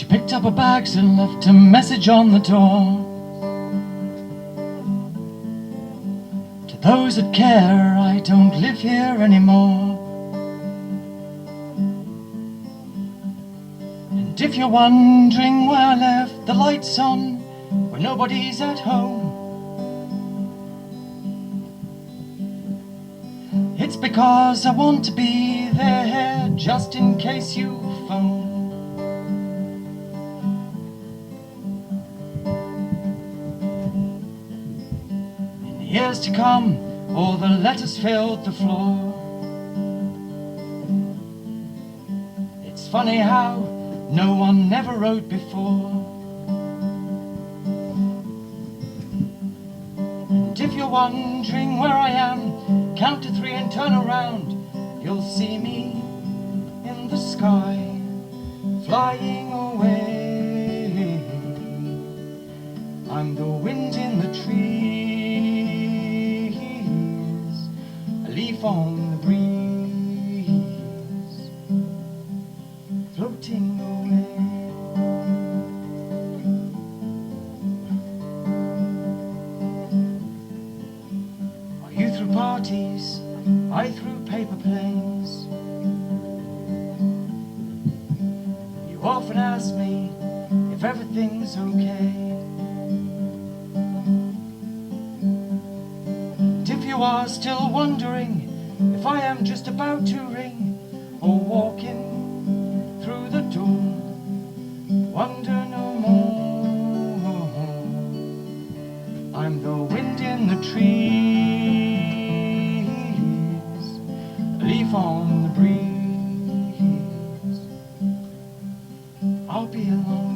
She picked up her bags and left a message on the door. To those that care, I don't live here anymore. And if you're wondering why I left the lights on when nobody's at home, it's because I want to be there just in case you phone. In the years to come, all the letters filled the floor. It's funny how no one never wrote before. And if you're wondering where I am, count to 3 and turn around. You'll see me in the sky, flying away. I'm the wind in the trees, a leaf on the breeze, floating away. Are you through parties? I threw paper planes. You often ask me if everything's okay. And if you are still wondering if I am just about to ring or walk in through the door, wonder no more. I'm the wind in the trees, a leaf on the breeze. I'll be alone.